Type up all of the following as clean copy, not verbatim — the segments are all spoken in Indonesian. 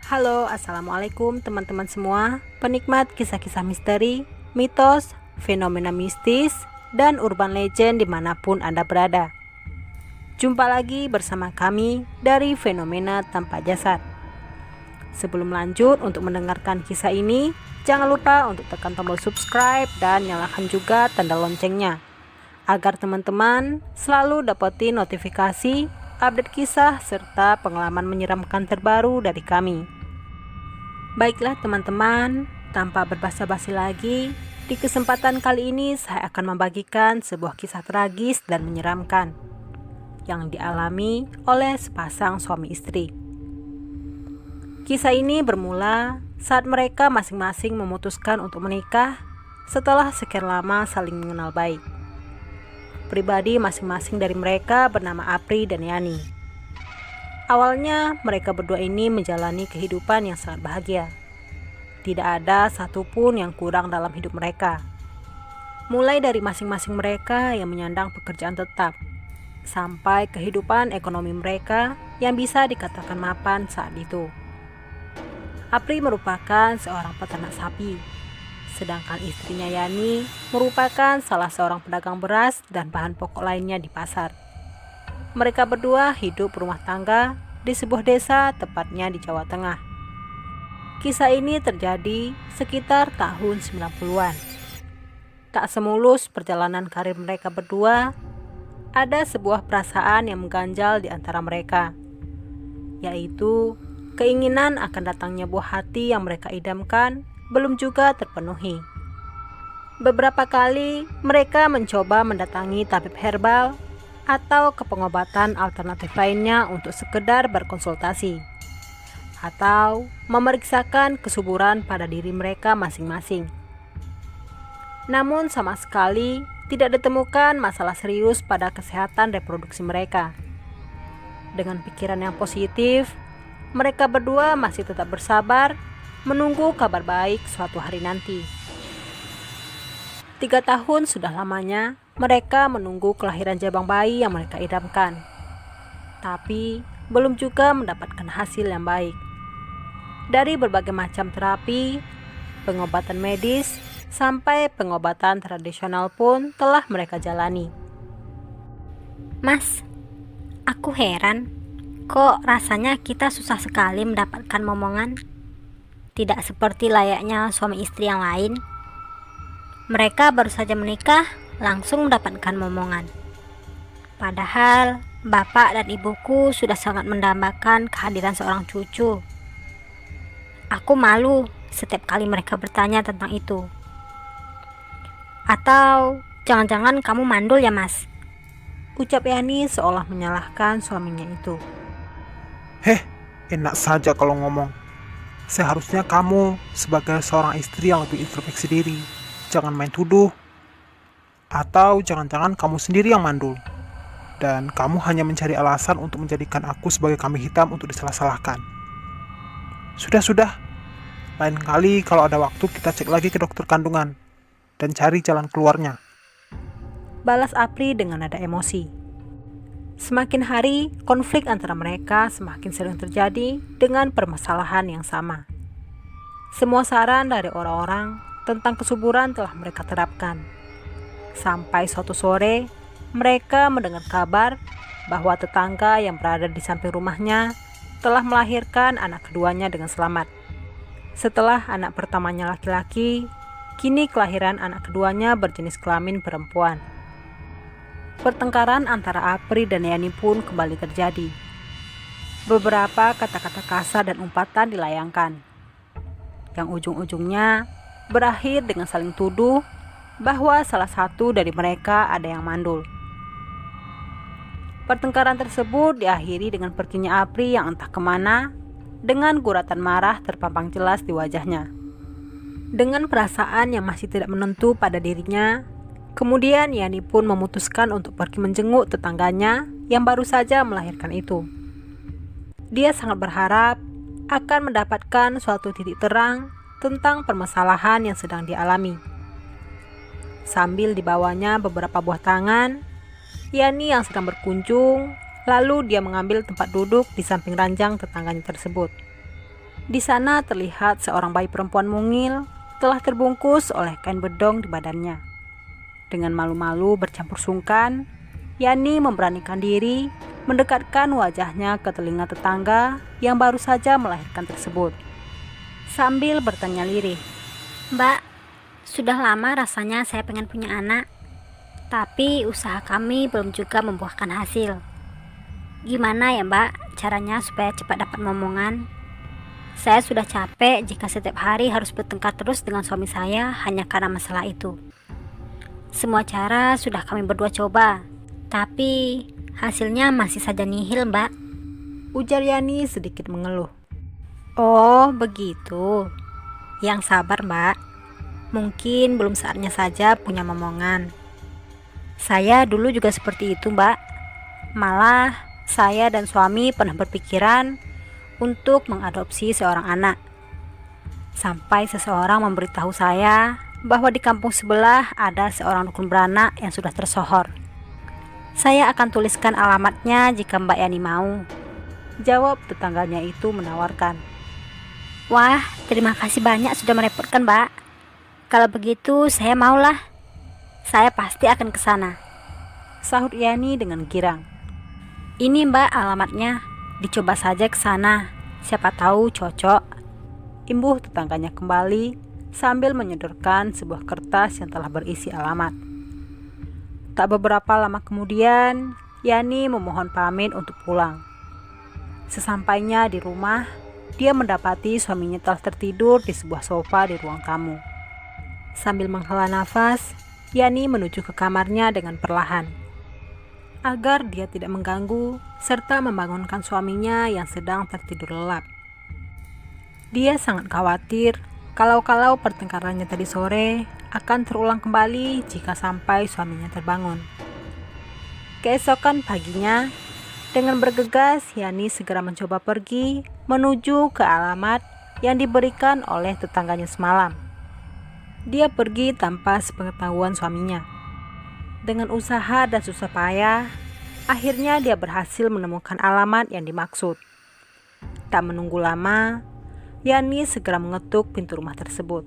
Halo, assalamualaikum teman-teman semua, penikmat kisah-kisah misteri, mitos, fenomena mistis, dan urban legend dimanapun Anda berada. Jumpa lagi bersama kami dari Fenomena Tanpa Jasad. Sebelum lanjut untuk mendengarkan kisah ini, jangan lupa untuk tekan tombol subscribe dan nyalakan juga tanda loncengnya, agar teman-teman selalu dapetin notifikasi, update kisah, serta pengalaman menyeramkan terbaru dari kami. Baiklah teman-teman, tanpa berbasa-basi lagi, di kesempatan kali ini saya akan membagikan sebuah kisah tragis dan menyeramkan yang dialami oleh sepasang suami istri. Kisah ini bermula saat mereka masing-masing memutuskan untuk menikah setelah sekian lama saling mengenal baik. Pribadi masing-masing dari mereka bernama Apri dan Yani. Awalnya mereka berdua ini menjalani kehidupan yang sangat bahagia. Tidak ada satupun yang kurang dalam hidup mereka. Mulai dari masing-masing mereka yang menyandang pekerjaan tetap, sampai kehidupan ekonomi mereka yang bisa dikatakan mapan saat itu. Apri merupakan seorang peternak sapi, sedangkan istrinya Yani merupakan salah seorang pedagang beras dan bahan pokok lainnya di pasar. Mereka berdua hidup rumah tangga di sebuah desa, tepatnya di Jawa Tengah. Kisah ini terjadi sekitar tahun 90-an. Tak semulus perjalanan karir mereka berdua, ada sebuah perasaan yang mengganjal di antara mereka, yaitu keinginan akan datangnya buah hati yang mereka idamkan belum juga terpenuhi. Beberapa kali mereka mencoba mendatangi tabib herbal atau ke pengobatan alternatif lainnya untuk sekedar berkonsultasi atau memeriksakan kesuburan pada diri mereka masing-masing. Namun sama sekali tidak ditemukan masalah serius pada kesehatan reproduksi mereka. Dengan pikiran yang positif, mereka berdua masih tetap bersabar menunggu kabar baik suatu hari nanti. 3 tahun sudah lamanya mereka menunggu kelahiran jabang bayi yang mereka idamkan, tapi belum juga mendapatkan hasil yang baik. Dari berbagai macam terapi, pengobatan medis, sampai pengobatan tradisional pun telah mereka jalani. Mas, aku heran, kok rasanya kita susah sekali mendapatkan momongan? Tidak seperti layaknya suami istri yang lain. Mereka baru saja menikah, langsung mendapatkan momongan. Padahal bapak dan ibuku sudah sangat mendambakan kehadiran seorang cucu. Aku malu setiap kali mereka bertanya tentang itu. Atau jangan-jangan kamu mandul ya, Mas? Ucap Yani seolah menyalahkan suaminya itu. Enak saja kalau ngomong. Seharusnya kamu sebagai seorang istri yang lebih introspeksi diri. Jangan main tuduh. Atau jangan-jangan kamu sendiri yang mandul. Dan kamu hanya mencari alasan untuk menjadikan aku sebagai kambing hitam untuk disalah-salahkan. Sudah. Lain kali kalau ada waktu kita cek lagi ke dokter kandungan. Dan cari jalan keluarnya. Balas Apri dengan nada emosi. Semakin hari, konflik antara mereka semakin sering terjadi dengan permasalahan yang sama. Semua saran dari orang-orang tentang kesuburan telah mereka terapkan. Sampai suatu sore, mereka mendengar kabar bahwa tetangga yang berada di samping rumahnya telah melahirkan anak keduanya dengan selamat. Setelah anak pertamanya laki-laki, kini kelahiran anak keduanya berjenis kelamin perempuan. Pertengkaran antara Apri dan Yani pun kembali terjadi. Beberapa kata-kata kasar dan umpatan dilayangkan, yang ujung-ujungnya berakhir dengan saling tuduh bahwa salah satu dari mereka ada yang mandul. Pertengkaran tersebut diakhiri dengan perginya Apri yang entah kemana, dengan guratan marah terpampang jelas di wajahnya. Dengan perasaan yang masih tidak menentu pada dirinya, kemudian Yani pun memutuskan untuk pergi menjenguk tetangganya yang baru saja melahirkan itu. Dia sangat berharap akan mendapatkan suatu titik terang tentang permasalahan yang sedang dialami. Sambil dibawanya beberapa buah tangan, Yani yang sedang berkunjung Lalu dia mengambil tempat duduk di samping ranjang tetangganya tersebut. Di sana terlihat seorang bayi perempuan mungil telah terbungkus oleh kain bedong di badannya. Dengan malu-malu bercampur sungkan, Yani memberanikan diri mendekatkan wajahnya ke telinga tetangga yang baru saja melahirkan tersebut. Sambil bertanya lirih, Mbak, sudah lama rasanya saya pengen punya anak, tapi usaha kami belum juga membuahkan hasil. Gimana ya Mbak caranya supaya cepat dapat momongan? Saya sudah capek jika setiap hari harus bertengkar terus dengan suami saya hanya karena masalah itu. Semua cara sudah kami berdua coba, tapi hasilnya masih saja nihil Mbak. ujar Yani sedikit mengeluh. Oh begitu. Yang sabar Mbak, mungkin belum saatnya saja punya momongan. Saya dulu juga seperti itu Mbak. Malah saya dan suami pernah berpikiran untuk mengadopsi seorang anak. Sampai seseorang memberitahu saya bahwa di kampung sebelah ada seorang dukun beranak yang sudah tersohor. Saya akan tuliskan alamatnya jika Mbak Yani mau, Jawab tetangganya itu menawarkan. Wah, terima kasih banyak sudah merepotkan Mbak. Kalau begitu saya maulah. Saya pasti akan ke sana. Sahut Yani dengan girang. Ini Mbak alamatnya. Dicoba saja ke sana. Siapa tahu cocok. Imbuh tetangganya kembali sambil menyodorkan sebuah kertas yang telah berisi alamat. Tak beberapa lama kemudian, Yani memohon pamit untuk pulang. Sesampainya di rumah, dia mendapati suaminya telah tertidur di sebuah sofa di ruang tamu. Sambil menghela nafas, Yani menuju ke kamarnya dengan perlahan, agar dia tidak mengganggu serta membangunkan suaminya yang sedang tertidur lelap. Dia sangat khawatir kalau pertengkarannya tadi sore akan terulang kembali jika sampai suaminya terbangun. Keesokan paginya, dengan bergegas Yani segera mencoba pergi menuju ke alamat yang diberikan oleh tetangganya semalam. Dia pergi tanpa sepengetahuan suaminya. Dengan usaha dan susah payah, akhirnya dia berhasil menemukan alamat yang dimaksud. Tak menunggu lama, Yani segera mengetuk pintu rumah tersebut.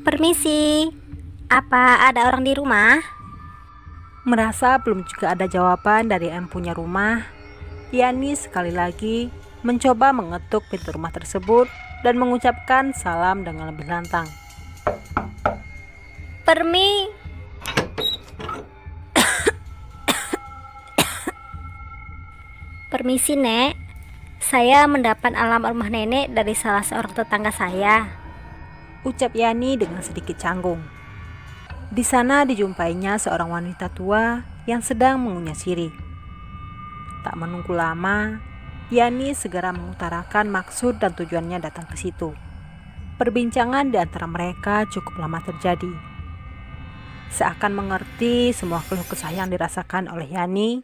Permisi, apa ada orang di rumah? Merasa belum juga ada jawaban dari yang punya rumah, Yani sekali lagi mencoba mengetuk pintu rumah tersebut dan mengucapkan salam dengan lebih lantang. Permisi Nek, saya mendapat alamat rumah nenek dari salah seorang tetangga saya. Ucap Yani dengan sedikit canggung. Di sana dijumpainya seorang wanita tua yang sedang mengunyah sirih. Tak menunggu lama, Yani segera mengutarakan maksud dan tujuannya datang ke situ. Perbincangan di antara mereka cukup lama terjadi. Seakan mengerti semua keluh kesah yang dirasakan oleh Yani,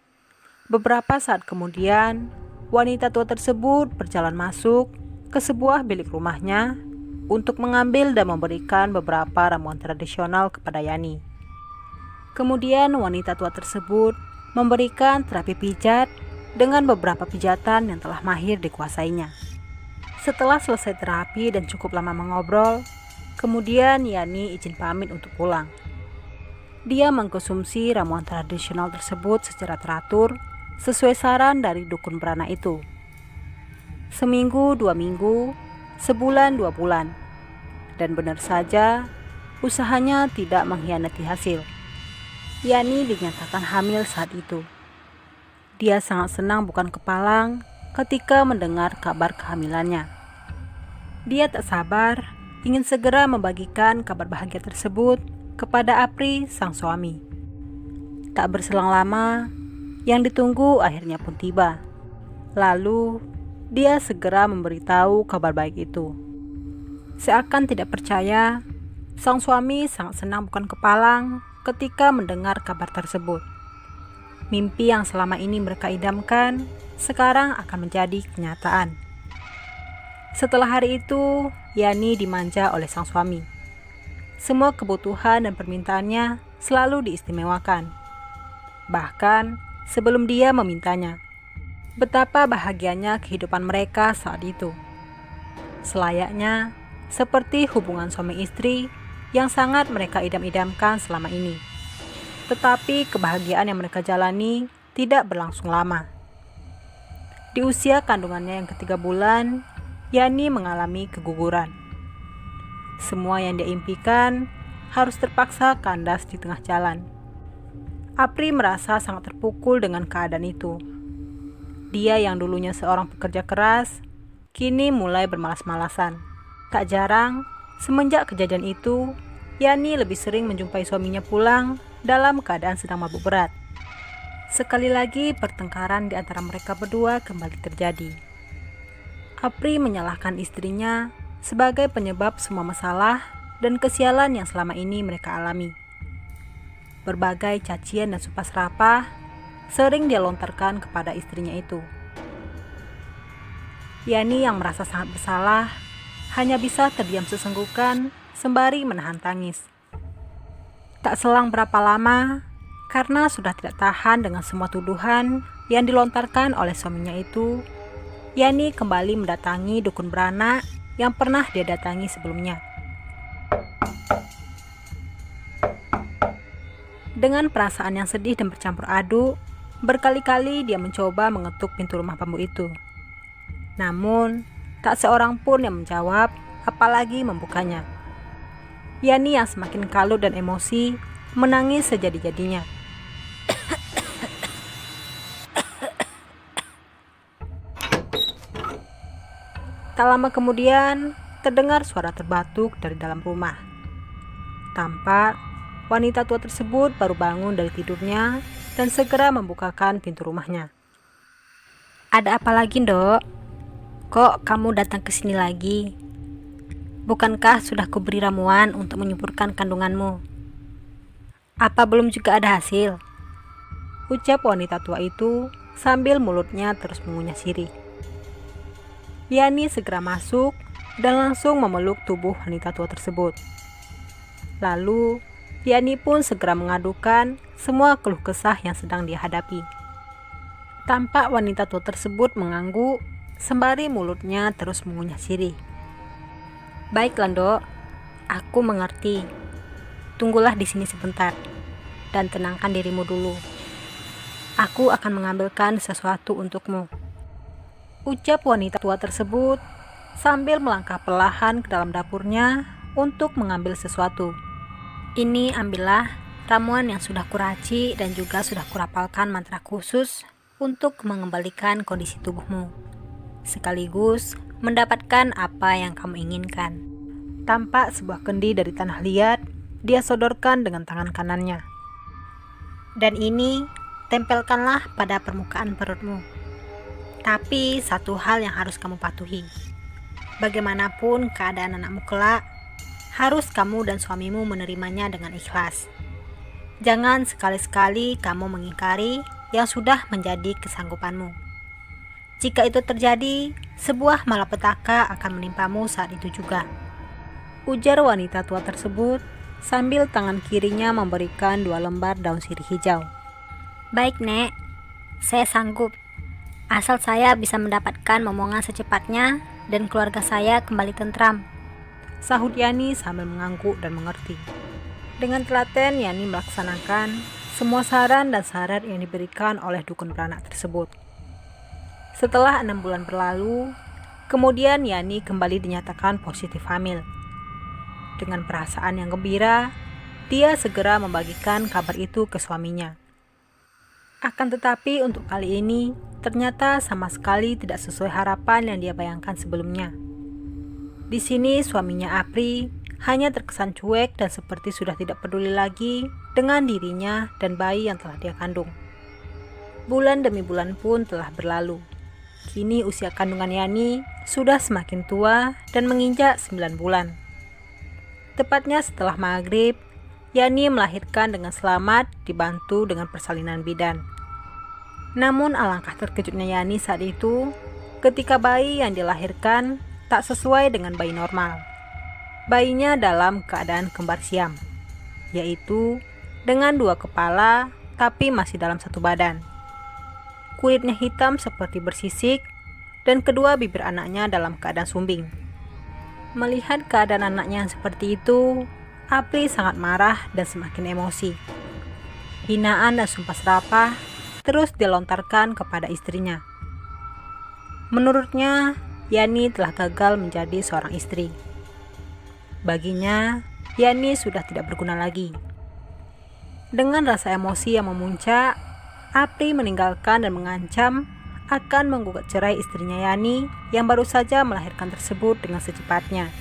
beberapa saat kemudian, wanita tua tersebut berjalan masuk ke sebuah bilik rumahnya untuk mengambil dan memberikan beberapa ramuan tradisional kepada Yani. Kemudian wanita tua tersebut memberikan terapi pijat dengan beberapa pijatan yang telah mahir dikuasainya. Setelah selesai terapi dan cukup lama mengobrol, kemudian Yani izin pamit untuk pulang. Dia mengkonsumsi ramuan tradisional tersebut secara teratur sesuai saran dari dukun beranak itu. Seminggu, 2 minggu, sebulan, 2 bulan. Dan benar saja, usahanya tidak mengkhianati hasil. Yani dinyatakan hamil saat itu. Dia sangat senang bukan kepalang ketika mendengar kabar kehamilannya. Dia tak sabar ingin segera membagikan kabar bahagia tersebut kepada Apri, sang suami. Tak berselang lama, yang ditunggu akhirnya pun tiba. Lalu, dia segera memberitahu kabar baik itu. Seakan tidak percaya, sang suami sangat senang bukan kepalang ketika mendengar kabar tersebut. Mimpi yang selama ini mereka idamkan sekarang akan menjadi kenyataan. Setelah hari itu, Yani dimanja oleh sang suami. Semua kebutuhan dan permintaannya selalu diistimewakan. Bahkan sebelum dia memintanya. betapa bahagianya kehidupan mereka saat itu. Selayaknya seperti hubungan suami istri yang sangat mereka idam-idamkan selama ini. Tetapi kebahagiaan yang mereka jalani tidak berlangsung lama. Di usia kandungannya yang ketiga bulan, Yani mengalami keguguran. Semua yang dia impikan harus terpaksa kandas di tengah jalan. Apri merasa sangat terpukul dengan keadaan itu. Dia yang dulunya seorang pekerja keras, kini mulai bermalas-malasan. Tak jarang, semenjak kejadian itu, Yani lebih sering menjumpai suaminya pulang dalam keadaan sedang mabuk berat. Sekali lagi pertengkaran di antara mereka berdua kembali terjadi. Apri menyalahkan istrinya sebagai penyebab semua masalah dan kesialan yang selama ini mereka alami. Berbagai cacian dan sumpah serapah sering dia lontarkan kepada istrinya itu. Yani yang merasa sangat bersalah hanya bisa terdiam sesenggukan sembari menahan tangis. Tak selang berapa lama, karena sudah tidak tahan dengan semua tuduhan yang dilontarkan oleh suaminya itu, Yani kembali mendatangi dukun beranak yang pernah dia datangi sebelumnya. Dengan perasaan yang sedih dan bercampur aduk, berkali-kali dia mencoba mengetuk pintu rumah bambu itu. Namun, tak seorang pun yang menjawab, apalagi membukanya. Yani yang semakin kalut dan emosi, menangis sejadi-jadinya. Tak lama kemudian, terdengar suara terbatuk dari dalam rumah. Tampak wanita tua tersebut baru bangun dari tidurnya dan segera membukakan pintu rumahnya. Ada apa lagi, Dok? Kok kamu datang ke sini lagi? Bukankah sudah kuberi ramuan untuk menyuburkan kandunganmu? Apa belum juga ada hasil? Ucap wanita tua itu sambil mulutnya terus mengunyah sirih. Yani segera masuk dan langsung memeluk tubuh wanita tua tersebut. Lalu, Yani pun segera mengadukan semua keluh kesah yang sedang dia hadapi. Tampak wanita tua tersebut mengangguk sembari mulutnya terus mengunyah sirih. Baiklah, Dok. Aku mengerti. Tunggulah di sini sebentar dan tenangkan dirimu dulu. Aku akan mengambilkan sesuatu untukmu. Ucap wanita tua tersebut sambil melangkah perlahan ke dalam dapurnya untuk mengambil sesuatu. Ini ambillah ramuan yang sudah kuraci dan juga sudah kurapalkan mantra khusus untuk mengembalikan kondisi tubuhmu, sekaligus mendapatkan apa yang kamu inginkan. Tampak sebuah kendi dari tanah liat, dia sodorkan dengan tangan kanannya. Dan ini tempelkanlah pada permukaan perutmu. Tapi satu hal yang harus kamu patuhi. Bagaimanapun keadaan anakmu kelak, harus kamu dan suamimu menerimanya dengan ikhlas. Jangan sekali-sekali kamu mengingkari yang sudah menjadi kesanggupanmu. Jika itu terjadi, sebuah malapetaka akan menimpamu saat itu juga. Ujar wanita tua tersebut sambil tangan kirinya memberikan 2 lembar daun sirih hijau. Baik, Nek. Saya sanggup. Asal saya bisa mendapatkan momongan secepatnya dan keluarga saya kembali tentram. Sahut Yani sambil mengangguk dan mengerti. Dengan telaten Yani melaksanakan semua saran dan syarat yang diberikan oleh dukun beranak tersebut. Setelah 6 bulan berlalu, kemudian Yani kembali dinyatakan positif hamil. Dengan perasaan yang gembira, dia segera membagikan kabar itu ke suaminya. Akan tetapi untuk kali ini, ternyata sama sekali tidak sesuai harapan yang dia bayangkan sebelumnya. Di sini suaminya Apri hanya terkesan cuek dan seperti sudah tidak peduli lagi dengan dirinya dan bayi yang telah dia kandung. Bulan demi bulan pun telah berlalu. Kini usia kandungan Yani sudah semakin tua dan menginjak 9 bulan. Tepatnya setelah maghrib, Yani melahirkan dengan selamat dibantu dengan persalinan bidan. Namun alangkah terkejutnya Yani saat itu ketika bayi yang dilahirkan tak sesuai dengan bayi normal. Bayinya dalam keadaan kembar siam, yaitu dengan 2 kepala tapi masih dalam satu badan. kulitnya hitam seperti bersisik, dan kedua bibir anaknya dalam keadaan sumbing. Melihat keadaan anaknya yang seperti itu, Apri sangat marah dan semakin emosi. Hinaan dan sumpah serapah terus dilontarkan kepada istrinya. Menurutnya, Yani telah gagal menjadi seorang istri. Baginya, Yani sudah tidak berguna lagi. Dengan rasa emosi yang memuncak, Apri meninggalkan dan mengancam akan menggugat cerai istrinya Yani yang baru saja melahirkan tersebut dengan secepatnya,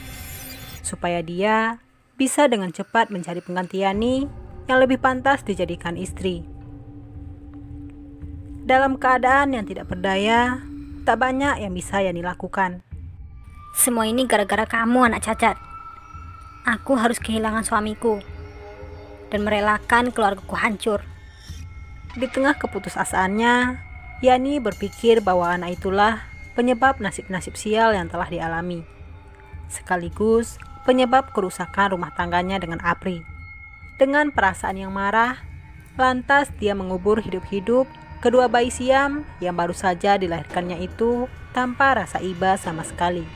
supaya dia bisa dengan cepat mencari pengganti Yani yang lebih pantas dijadikan istri. Dalam keadaan yang tidak berdaya, tak banyak yang bisa Yani lakukan. Semua ini gara-gara kamu, anak cacat. Aku harus kehilangan suamiku dan merelakan keluargaku hancur. Di tengah keputusasaannya, Yani berpikir bahwa anak itulah penyebab nasib-nasib sial yang telah dialami, sekaligus penyebab kerusakan rumah tangganya dengan Apri. Dengan perasaan yang marah, lantas dia mengubur hidup-hidup kedua bayi siam yang baru saja dilahirkannya itu tanpa rasa iba sama sekali.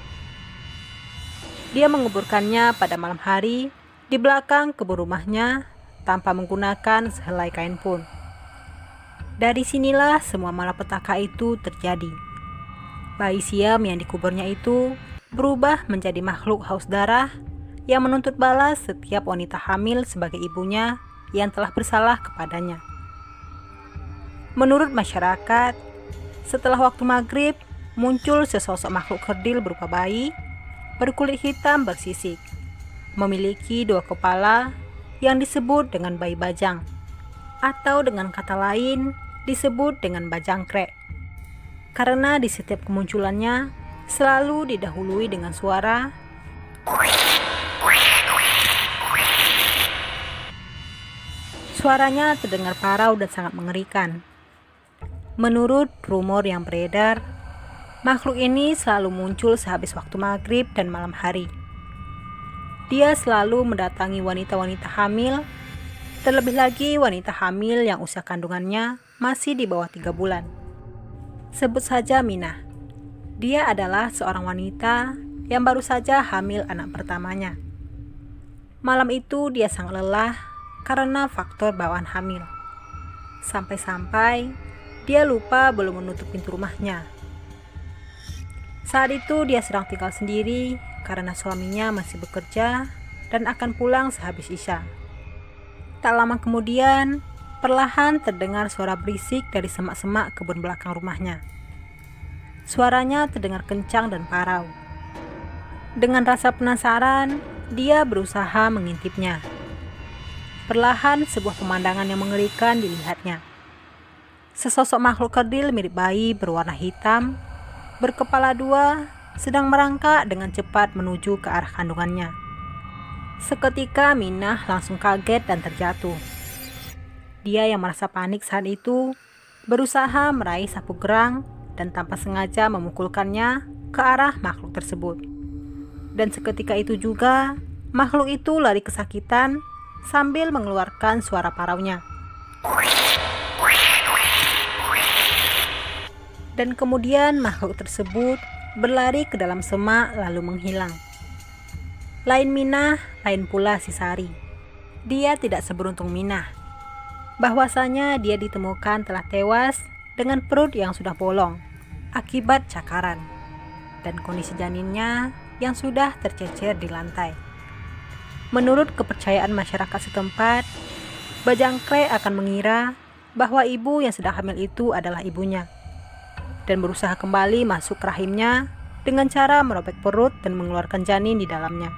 Dia menguburkannya pada malam hari di belakang kebun rumahnya tanpa menggunakan sehelai kain pun. Dari sinilah semua malapetaka itu terjadi. Bayi siam yang dikuburnya itu berubah menjadi makhluk haus darah yang menuntut balas setiap wanita hamil sebagai ibunya yang telah bersalah kepadanya. Menurut masyarakat, setelah waktu maghrib muncul sesosok makhluk kerdil berupa bayi berkulit hitam bersisik, memiliki dua kepala yang disebut dengan bayi bajang, atau dengan kata lain disebut dengan bajangkrek, karena di setiap kemunculannya selalu didahului dengan suara suaranya terdengar parau dan sangat mengerikan. Menurut rumor yang beredar, makhluk ini selalu muncul sehabis waktu maghrib dan malam hari. Dia selalu mendatangi wanita-wanita hamil, terlebih lagi wanita hamil yang usia kandungannya masih di bawah 3 bulan. Sebut saja Minah. Dia adalah seorang wanita yang baru saja hamil anak pertamanya. Malam itu dia sangat lelah karena faktor bawaan hamil. Sampai-sampai dia lupa belum menutup pintu rumahnya. Saat itu dia sedang tinggal sendiri karena suaminya masih bekerja dan akan pulang sehabis Isya. Tak lama kemudian, perlahan terdengar suara berisik dari semak-semak kebun belakang rumahnya. Suaranya terdengar kencang dan parau. Dengan rasa penasaran, dia berusaha mengintipnya. Perlahan sebuah pemandangan yang mengerikan dilihatnya. Sesosok makhluk kerdil mirip bayi berwarna hitam, berkepala 2, sedang merangkak dengan cepat menuju ke arah kandungannya. Seketika Minah langsung kaget dan terjatuh. Dia yang merasa panik saat itu berusaha meraih sapu gerang dan tanpa sengaja memukulkannya ke arah makhluk tersebut. Dan seketika itu juga makhluk itu lari kesakitan sambil mengeluarkan suara paraunya. Dan kemudian makhluk tersebut berlari ke dalam semak lalu menghilang. Lain Minah, lain pula si Sari. Dia tidak seberuntung Minah. Bahwasanya dia ditemukan telah tewas dengan perut yang sudah bolong akibat cakaran dan kondisi janinnya yang sudah tercecer di lantai. Menurut kepercayaan masyarakat setempat, bajangkrek akan mengira bahwa ibu yang sedang hamil itu adalah ibunya dan berusaha kembali masuk ke rahimnya dengan cara merobek perut dan mengeluarkan janin di dalamnya.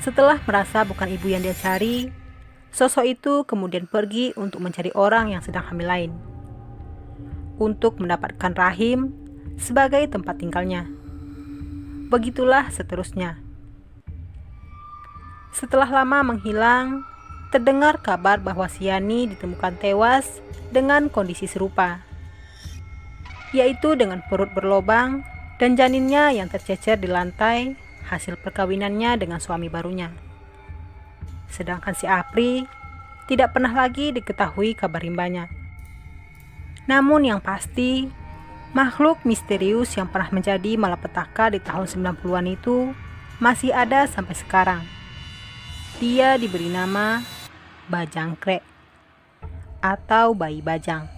Setelah merasa bukan ibu yang dia cari, sosok itu kemudian pergi untuk mencari orang yang sedang hamil lain, untuk mendapatkan rahim sebagai tempat tinggalnya. Begitulah seterusnya. Setelah lama menghilang, terdengar kabar bahwa si Yani ditemukan tewas dengan kondisi serupa, yaitu dengan perut berlobang dan janinnya yang tercecer di lantai hasil perkawinannya dengan suami barunya. Sedangkan si Apri tidak pernah lagi diketahui kabar rimbanya. Namun yang pasti, makhluk misterius yang pernah menjadi malapetaka di tahun 90-an itu masih ada sampai sekarang. Dia diberi nama Bajangkrek atau bayi bajang.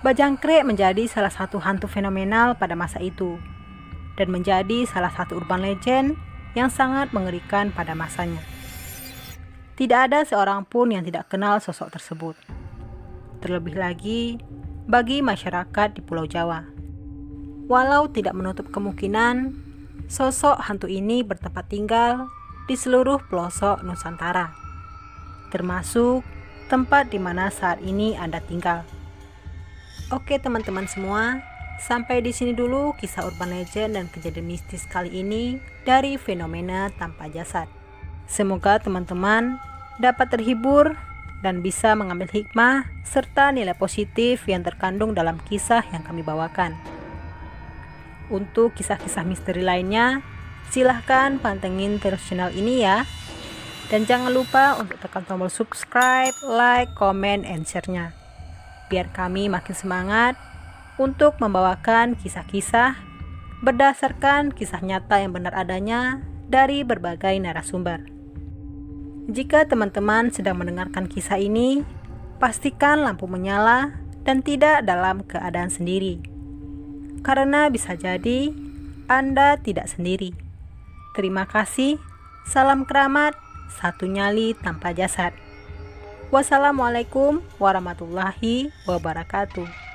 Bajangkrek menjadi salah satu hantu fenomenal pada masa itu dan menjadi salah satu urban legend yang sangat mengerikan pada masanya. Tidak ada seorang pun yang tidak kenal sosok tersebut. Terlebih lagi bagi masyarakat di Pulau Jawa. Walau tidak menutup kemungkinan sosok hantu ini bertempat tinggal di seluruh pelosok Nusantara, termasuk tempat di mana saat ini Anda tinggal. Oke teman-teman semua, sampai di sini dulu kisah urban legend dan kejadian mistis kali ini dari fenomena tanpa jasad. Semoga teman-teman dapat terhibur dan bisa mengambil hikmah serta nilai positif yang terkandung dalam kisah yang kami bawakan. Untuk kisah-kisah misteri lainnya, silahkan pantengin terus channel ini ya. Dan jangan lupa untuk tekan tombol subscribe, like, comment, and share-nya. Biar kami makin semangat untuk membawakan kisah-kisah berdasarkan kisah nyata yang benar adanya dari berbagai narasumber. Jika teman-teman sedang mendengarkan kisah ini, pastikan lampu menyala dan tidak dalam keadaan sendiri. Karena bisa jadi Anda tidak sendiri. Terima kasih. Salam keramat, satu nyali tanpa jasad. Wassalamualaikum warahmatullahi wabarakatuh.